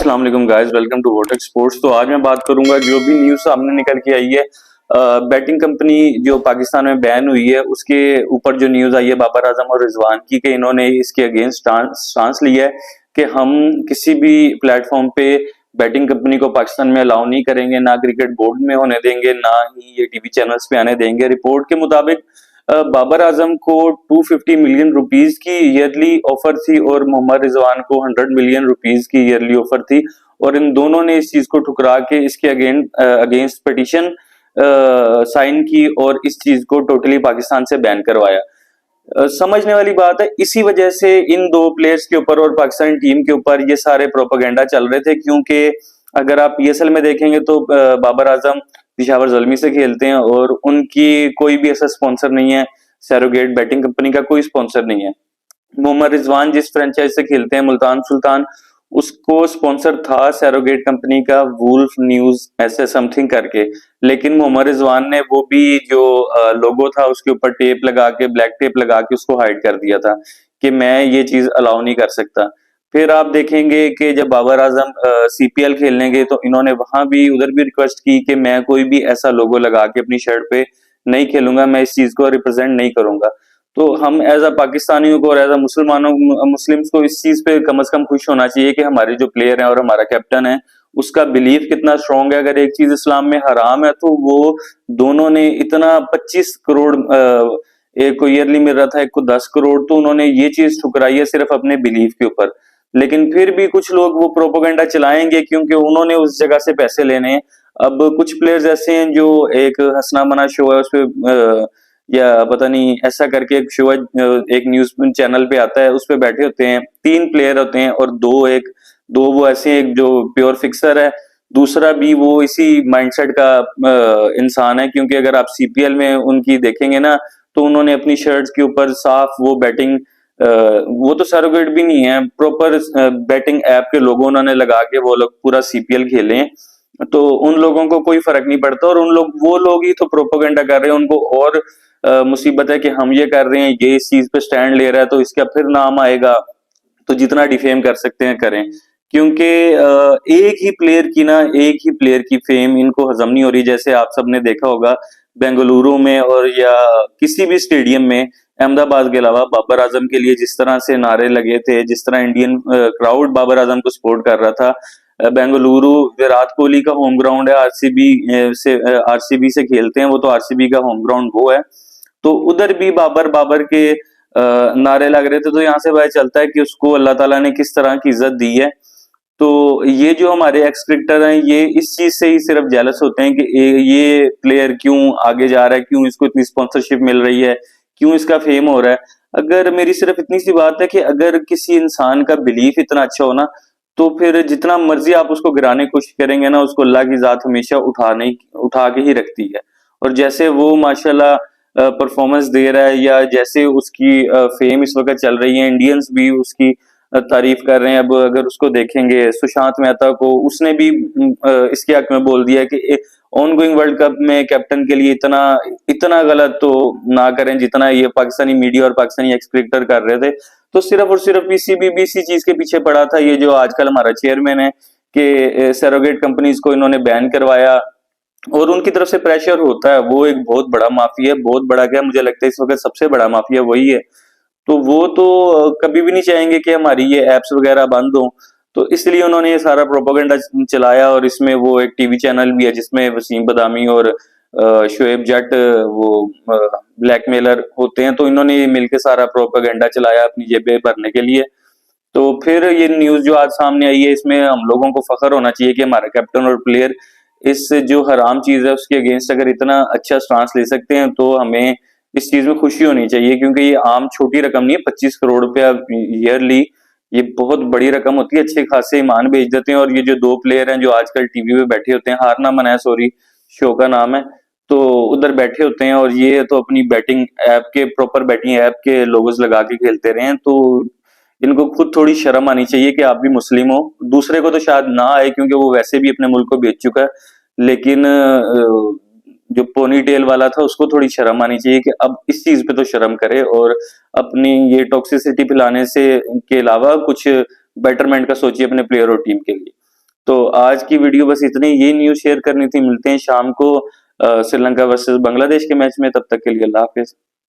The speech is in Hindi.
अस्सलाम वालेकुम गाइस, वेलकम टू वोटेक स्पोर्ट्स। तो आज मैं बात करूंगा जो भी न्यूज़ सामने निकल के आई है, बैटिंग कंपनी जो पाकिस्तान में बैन हुई है उसके ऊपर जो न्यूज़ आई है बाबर आजम और रिजवान की कि इन्होंने इसके अगेंस्ट स्टांस लिया है कि हम किसी भी प्लेटफॉर्म पे बैटिंग कंपनी को पाकिस्तान में अलाउ नहीं करेंगे, ना क्रिकेट बोर्ड में होने देंगे, ना ही ये टीवी चैनल्स पे आने देंगे। रिपोर्ट के मुताबिक बाबर आजम को 250 मिलियन रुपीस की ईयरली ऑफर थी और मोहम्मद रिजवान को 100 मिलियन रुपीस की ईयरली ऑफर थी, और इन दोनों ने इस चीज को ठुकरा के इसके अगेंस्ट पिटीशन साइन की और इस चीज को टोटली पाकिस्तान से बैन करवाया। समझने वाली बात है, इसी वजह से इन दो प्लेयर्स के ऊपर और पाकिस्तानी टीम के ऊपर ये सारे प्रोपेगेंडा चल रहे थे, क्योंकि अगर आप पीएसएल में देखेंगे तो बाबर आजम पिशावर ज़ल्मी से खेलते हैं और उनकी कोई भी ऐसा स्पॉन्सर नहीं है, सैरोगेट बैटिंग कंपनी का कोई स्पॉन्सर नहीं है। मोहम्मद रिजवान जिस फ्रेंचाइज से खेलते हैं मुल्तान सुल्तान, उसको स्पॉन्सर था सैरोगेट कंपनी का वुल्फ न्यूज ऐसे समथिंग करके, लेकिन मोहम्मद रिजवान ने वो भी जो लोगो था उसके ऊपर टेप लगा के, ब्लैक टेप लगा के उसको हाइड कर दिया था कि मैं ये चीज अलाउ नहीं कर सकता। फिर आप देखेंगे कि जब बाबर आजम सीपीएल खेलने गए तो इन्होंने वहां भी उधर भी रिक्वेस्ट की कि मैं कोई भी ऐसा लोगो लगा के अपनी शर्ट पे नहीं खेलूंगा, मैं इस चीज को रिप्रेजेंट नहीं करूंगा। तो हम एज अ पाकिस्तानियों को और एज अ मुस्लिम्स को इस चीज पे कम से कम खुश होना चाहिए कि हमारे जो प्लेयर हैं और हमारा कैप्टन है उसका बिलीफ कितना स्ट्रांग है। अगर एक चीज इस्लाम में हराम है तो वो दोनों ने इतना 25 करोड़ एक को ईयरली मिल रहा था, एक को 10 करोड़, तो उन्होंने ये चीज ठुकराई है सिर्फ अपने बिलीफ के ऊपर। लेकिन फिर भी कुछ लोग वो प्रोपोगंडा चलाएंगे क्योंकि उन्होंने उस जगह से पैसे लेने हैं। अब कुछ प्लेयर्स ऐसे हैं जो एक हसना मना शो है उसपे या पता नहीं ऐसा करके एक शो है, एक न्यूज चैनल पे आता है, उस पे बैठे होते हैं, 3 प्लेयर होते हैं और दो वो ऐसे हैं, एक जो प्योर फिक्सर है, दूसरा भी वो इसी माइंडसेट का इंसान है। क्योंकि अगर आप सीपीएल में उनकी देखेंगे ना तो उन्होंने अपनी शर्ट्स के ऊपर साफ वो बैटिंग वो तो सरोगेट भी नहीं है, प्रॉपर बैटिंग ऐप के लोगो उन्होंने लगा के वो लोग पूरा सीपीएल खेले हैं। तो उन लोगों को कोई फर्क नहीं पड़ता और वो लोग ही तो प्रोपोगेंडा कर रहे हैं। उनको और मुसीबत है कि हम ये कर रहे हैं, ये इस चीज पे स्टैंड ले रहा है तो इसका फिर नाम आएगा, तो जितना डिफेम कर सकते हैं करें। क्योंकि एक ही प्लेयर की फेम इनको हजम नहीं हो रही। जैसे आप सबने देखा होगा बेंगलुरु में और या किसी भी स्टेडियम में, अहमदाबाद के अलावा, बाबर आजम के लिए जिस तरह से नारे लगे थे, जिस तरह इंडियन क्राउड बाबर आजम को सपोर्ट कर रहा था। बेंगलुरु विराट कोहली का होम ग्राउंड है, आरसीबी से खेलते हैं वो, तो आरसीबी का होम ग्राउंड वो है। तो उधर भी बाबर बाबर के नारे लग रहे थे, तो यहाँ से पता चलता है कि उसको अल्लाह ताला ने किस तरह की इज्जत दी है। तो ये जो हमारे एक्स क्रिकेटर हैं ये इस चीज से ही सिर्फ जेलस होते हैं कि ये प्लेयर क्यों आगे जा रहा है, क्यों इसको इतनी स्पॉन्सरशिप मिल रही है, क्यों इसका फेम हो रहा है। अगर मेरी सिर्फ इतनी सी बात है कि अगर किसी इंसान का बिलीफ इतना अच्छा हो ना, तो फिर जितना मर्जी आप उसको गिराने की कोशिश करेंगे ना, उसको अल्लाह की जात हमेशा उठा के ही रखती है। और जैसे वो माशाल्लाह परफॉर्मेंस दे रहा है, या जैसे उसकी फेम इस वक्त चल रही है, इंडियंस भी उसकी तारीफ कर रहे हैं। अब अगर उसको देखेंगे सुशांत मेहता को, उसने भी इसके हक में बोल दिया कि ऑन गोइंग वर्ल्ड कप में कैप्टन के लिए इतना इतना गलत तो ना करें जितना ये पाकिस्तानी मीडिया और पाकिस्तानी एक्स क्रिकेटर कर रहे थे। तो सिर्फ और सिर्फ पीसीबी भी इसी चीज के पीछे पड़ा था, ये जो आजकल हमारा चेयरमैन है कि सैरोगेट कंपनीज को इन्होंने बैन करवाया, और उनकी तरफ से प्रेशर होता है। वो एक बहुत बड़ा माफिया है, बहुत बड़ा क्या, मुझे लगता है इस वक्त सबसे बड़ा माफिया वही है। तो वो तो कभी भी नहीं चाहेंगे कि हमारी ये एप्स वगैरह बंद हो, तो इसलिए उन्होंने ये सारा प्रोपेगेंडा चलाया। और इसमें वो एक टीवी चैनल भी है जिसमें वसीम बदामी और शोएब जट वो ब्लैकमेलर होते हैं, तो इन्होंने मिलकर सारा प्रोपेगेंडा चलाया अपनी जेबें भरने के लिए। तो फिर ये न्यूज जो आज सामने आई है, इसमें हम लोगों को फख्र होना चाहिए कि हमारा कैप्टन और प्लेयर इस जो हराम चीज है उसके अगेंस्ट अगर इतना अच्छा स्टांस ले सकते हैं तो हमें इस चीज में खुशी होनी चाहिए। क्योंकि ये आम छोटी रकम नहीं है, 25 करोड़ रुपया ईयरली, ये बहुत बड़ी रकम होती है। अच्छे खासे ईमान बेच देते हैं। और ये जो 2 प्लेयर हैं जो आजकल टीवी पे बैठे होते हैं, हारना मना है, सॉरी शो का नाम है, तो उधर बैठे होते हैं और ये तो अपनी बैटिंग ऐप के, प्रॉपर बैटिंग ऐप के लोगोज लगा के खेलते रहे हैं। तो इनको खुद थोड़ी शर्म आनी चाहिए कि आप भी मुस्लिम हो। दूसरे को तो शायद ना आए क्योंकि वो वैसे भी अपने मुल्क को बेच चुका है, लेकिन जो पोनी टेल वाला था उसको थोड़ी शर्म आनी चाहिए कि अब इस चीज पे तो शर्म करे और अपनी ये टॉक्सिसिटी फैलाने से के अलावा कुछ बेटरमेंट का सोचिए अपने प्लेयर और टीम के लिए। तो आज की वीडियो बस इतनी, ये न्यूज शेयर करनी थी। मिलते हैं शाम को श्रीलंका वर्सेस बांग्लादेश के मैच में, तब तक के लिए अल्लाह हाफिज।